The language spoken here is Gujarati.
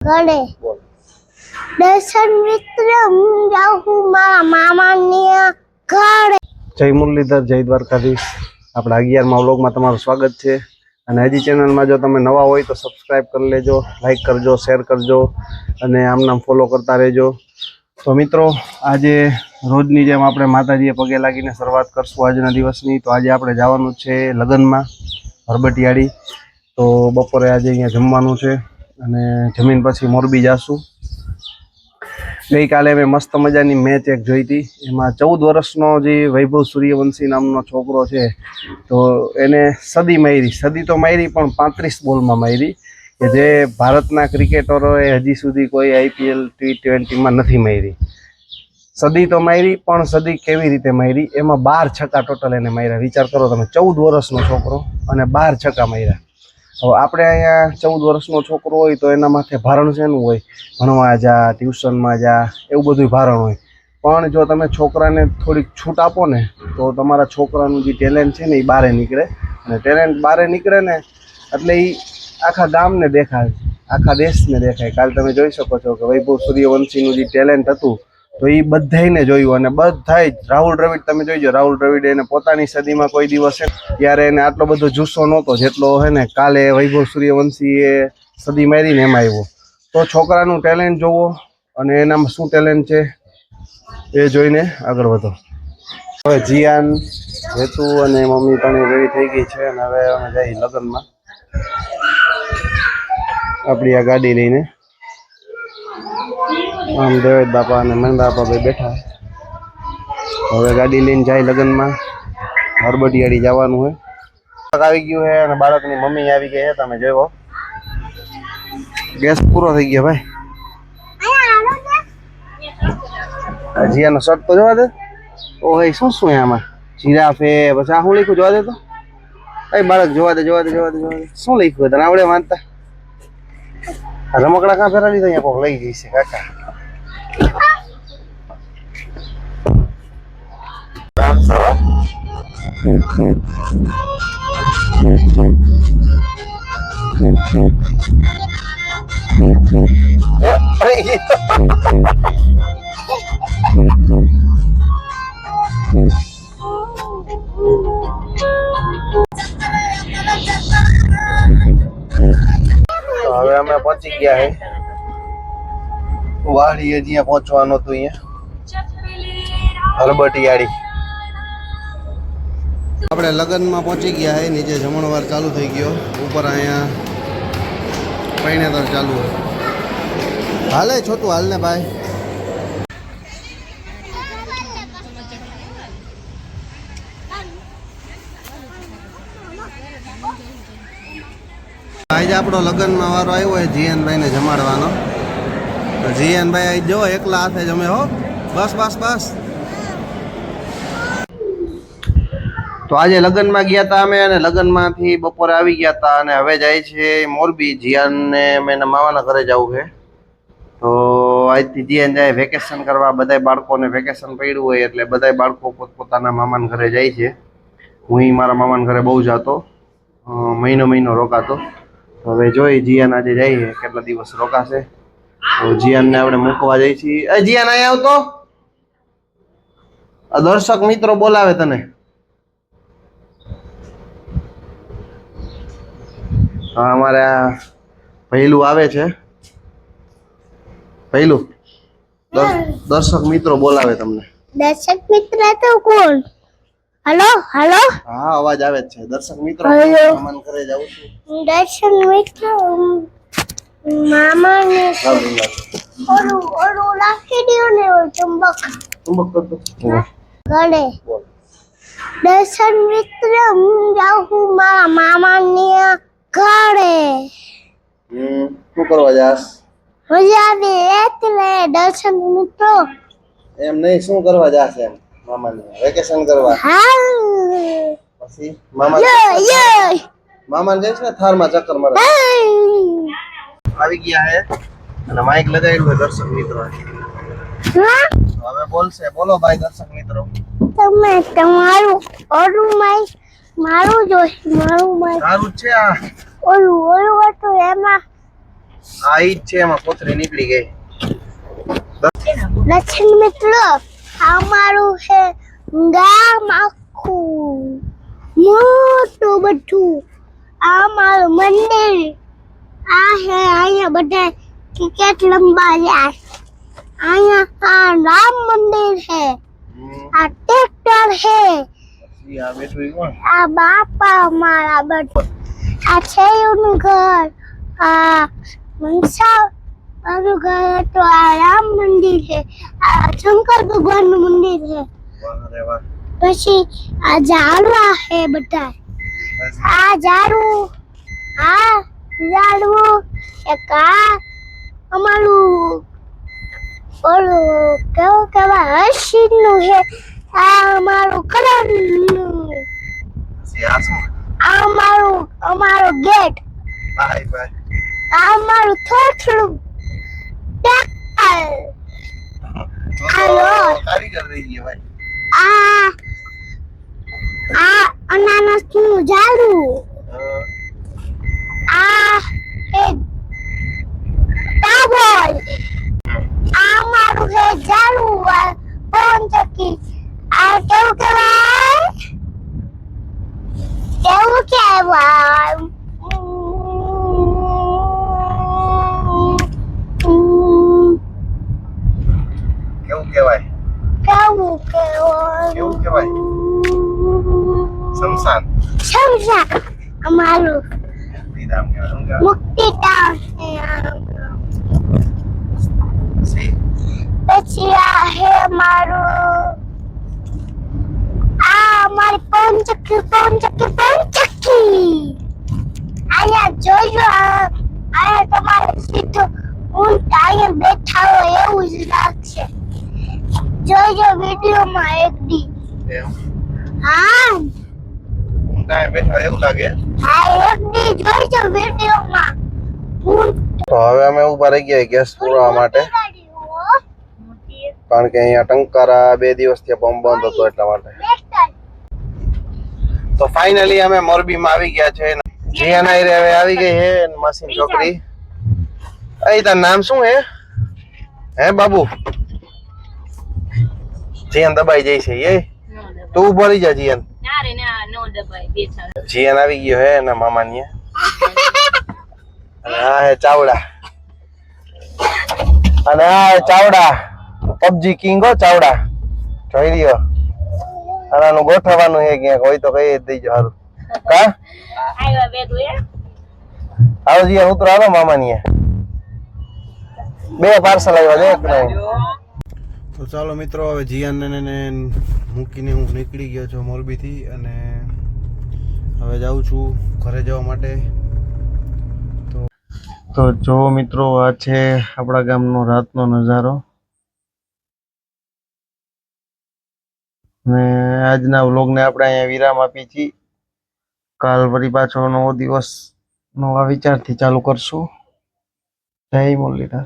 ઘરે દર્શન મિત્ર હું જાઉં છું મારા મામાની ઘરે. જય મુરલીધર, જય દ્વારકાધીશ. આપણા 11મા વ્લોગમાં તમારું સ્વાગત છે. અને હજી ચેનલમાં જો તમે નવા હોય તો સબસ્ક્રાઈબ કરી લેજો, લાઈક કરજો, શેર કરજો અને આમ ફોલો કરતા રહેજો. તો મિત્રો, આજે રોજની જેમ આપણે માતાજીએ પગે લાગીને શરૂઆત કરશું આજના દિવસની. તો આજે આપણે જવાનું છે લગ્નમાં, હરબટિયાળી. તો બપોરે આજે અહીંયા જમવાનું છે અને જમીન પછી મોરબી જાશું. ગઈકાલે મેં મસ્ત મજાની મેચ એક જોઈ હતી. એમાં 14 વર્ષનો જે વૈભવ સૂર્યવંશી નામનો છોકરો છે, તો એને સદી મારી. સદી તો મારી પણ 35 બોલમાં મારી, કે જે ભારતના ક્રિકેટરોએ હજી સુધી કોઈ IPL T20માં નથી મારી. સદી તો મારી, પણ સદી કેવી રીતે મારી, એમાં 12 છક્કા ટોટલ એને માર્યા. વિચાર કરો તમે, 14 વર્ષનો છોકરો અને 12 છક્કા માર્યા. હવે આપણે અહીંયા 14 વર્ષનો છોકરો હોય તો એના માથે ભારણ શેનું હોય? ભણવા જા, ટ્યુશનમાં જા, એવું બધું ભારણ હોય. પણ જો તમે છોકરાને થોડીક છૂટ આપો ને, તો તમારા છોકરાનું જે ટેલેન્ટ છે ને એ બહાર નીકળે. અને ટેલેન્ટ બહાર નીકળે ને એટલે એ આખા ગામને દેખાય, આખા દેશને દેખાય. કાલે તમે જોઈ શકો છો કે વૈભવ સૂર્યવંશીનું જે ટેલેન્ટ હતું, તો એ બધાને જોયું. અને બધાય રાહુલ દ્રવિડ, તમે જોઈજો, રાહુલ દ્રવિડે એને પોતાની સદીમાં કોઈ દિવસ ત્યારે એને આટલો બધો જુસ્સો નહોતો જેટલો હે ને કાલે વૈભવ સૂર્યવંશીએ સદી મારીને એમાં આવ્યો. તો છોકરાનું ટેલેન્ટ જોવો અને એનામાં શું ટેલેન્ટ છે એ જોઈને આગળ વધો. હવે જીયાન, હેતુ અને મમ્મી પણ રેડી થઈ ગઈ છે અને હવે અમે જઈએ લગ્નમાં આપણી આ ગાડી લઈને. આમ દેવેદ બાપા અને મન બાપા ભાઈ બેઠા. હવે ગાડી લઈને જાય લગ્નમાં, હરબટિયાળી જવાનું હોય. આવી ગયું છે અને બાળકની મમ્મી આવી ગઈ છે. તમે જોયો, ગેસ પૂરો થઈ ગયો ભાઈ. જીયાનો શર્ટ તો જોવા દે. ઓય શું શું આમાં જીરાફે, પછી આ શું લખ્યું જોવા દે તો. કઈ બાળક જોવા દે, જોવા દે, જોવા દે, જોવા દે. શું લખ્યું તને આવડે વાંચતા? રમકડા કાં ફેરા લીધા? અહીંયા કોક લઈ જઈશે કાકા. હવે અમે પહોંચી ગયા હે વાડીએ, જ્યાં પહોંચવાનું હતું અહીંયા હરબટિયાળી. આપણે લગ્નમાં પહોંચી ગયા હે. નીચે જમણવાર ચાલુ થઈ ગયો, ઉપર અહીંયા પૈણેતર ચાલુ હોય. હાલે છોટું, હાલ ને ભાઈ. આજે આપણો લગ્નમાં વારો આવ્યો હોય જીયાનભાઈને જમાડવાનો. તો જીયાનભાઈ આજ જો એકલા હાથે જમે હો. બસ બસ બસ. તો આજે લગ્નમાં ગયા હતા અમે, અને લગ્નમાંથી બપોરે આવી ગયા હતા અને હવે જાય છે મોરબી. જીયાનને અમે એના મામાના ઘરે જવું છે. તો આજથી જીયાન જાય વેકેશન કરવા. બધાય બાળકોને વેકેશન પડ્યું હોય એટલે બધાય બાળકો પોતપોતાના મામાના ઘરે જાય છે. હું મારા મામાના ઘરે બહુ જતો, મહિનો રોકાતો. તો હવે જોઈ જીયાન આજે જઈએ કેટલા દિવસ રોકાશે. તો જીયાનને આપણે મૂકવા જઈએ છીએ. જીયાન અહીંયા આવતો, દર્શક મિત્રો બોલાવે તને. હા, અમારે આ પહેલું આવે છે. પહેલું દર્શક મિત્રો બોલાવે તમને. દર્શક મિત્ર તો કોણ? Hello hello. હા, અવાજ આવે છે. દર્શક મિત્રો મામાના ઘરે જાઉં છું. દર્શક મિત્ર મામાને ઓલું રાખી દો ને, ચુંબક કરતો ઘરે. દર્શક મિત્ર હું જાઉં છું મારા મામાની ઘરે. શું કરવા જાસ? મજા આવે એટલે દર્શક મિત્રો. એમ નહીં, શું કરવા જાસ? એમ મામાને વેકેશન કરવા. હા, પછી મામાને જઈશ ને થારમાં ચક્કર મારે. આવી ગયા હે અને માઇક લગાવ્યું છે દર્શક મિત્રો. હવે બોલશે. બોલો ભાઈ દર્શક મિત્રો. તમે તમારું ઓલું મારું જોઈ, મારું સારું છે. આ ઓલું હતું એમાં આ ઈ જ છે, એમાં કોથળી નીકળી ગઈ. દર્શન મિત્રો, આ મારું છે ગામ આખું મોટું બધું. આ મારું મંદિર. આ છે અહીંયા બધા ક્રિકેટ રમવા જાય. અહીંયા આ રામ મંદિર છે. આ ટ્રેક્ટર છે. આ બેઠું ઈ કોણ? આ બાપા મારા બધા. આ છેયુનું ઘર. આ મનસા મારું ઘર. તો આ રામ મંદિર છે. આ શંકર ભગવાનનું મંદિર છે. વાહ રે વાહ. પછી આ ઝાડવા છે બધા. આ ઝાડવું. આ ઝાડવું. એક આ અમારું ઓલું કેવું કહેવાય હસીનું છે. આ અમારું કરણનું. આ શું? આ અમારું ગેટ. ભાઈ ભાઈ. આ અમારું થોથડું ટ્રેક્ટર. હાલો. કારીગર રહી ગયો ભાઈ. આ અનાનસનું ઝાડવું. આ એક ટાવર. આ મારું છે ઝાડવું. પવન ચક્કી. આ કેવું કહેવાય? કેવું કહેવાય? કેવું કહેવાય? કેવું કહેવાય? કેવું કહેવાય? શમશાન. સમજા અમારું મુક્તિધામ કહેવાય. શું કહેવાય? મુક્તિધામ. પછી આ હે મારું. આ મારી પવનચક્કી. અહીંયા જોજો. અહીંયા તમારે સીધું ઊંટ અહીંયા બેઠા હોય એવું જ લાગશે. જોજો વિડીયોમાં એક દી. એમ. હા ઊંટાએ બેઠા એવું લાગે. આ એક દી જોજો વિડીયોમાં. તો હવે અમે ઉભા રહી ગયા ગેસ પુરવા માટે, કારણ કે અહીંયા ટંકારા 2 દિવસથી પંપ બંધ હતો એટલા માટે. તો ફાઇનલી અમે મોરબીમાં આવી ગયા છે. જીયાના રે હવે આવી ગઈ હે માસીની છોકરી. એ તાર નામ શું હે? હે બાબુ? જીયાન દબાઈ જાય છે. એ તું ઉભો રહી જા જીયાન. જીયાન આવી ગયો હે એના મામાની. અને આ હે ચાવડા. અને આ હે ચાવડા. પબજી કિંગ હો ચાવડા. જોઈ રહ્યો. આનું ગોઠવવાનું છે ક્યાંક હોય તો કઈ દેજો સારું. કા આવો જીયા ઉતરો આવો મામાની. 2 પાર્સલ આવ્યા છે એક નહીં. તો ચાલો મિત્રો, હવે જીયાને મૂકીને હું નીકળી ગયો છું મોરબીથી અને હવે જાઉં છું ઘરે જવા માટે. તો જો મિત્રો, આ છે આપણા ગામનો રાતનો નજારો. ને આજના વ્લોગને આપણે અહીંયા વિરામ આપી છીએ. કાલ ફરી પાછો નવો દિવસ નવા વિચારથી ચાલુ કરશું. જય મુરલીધર.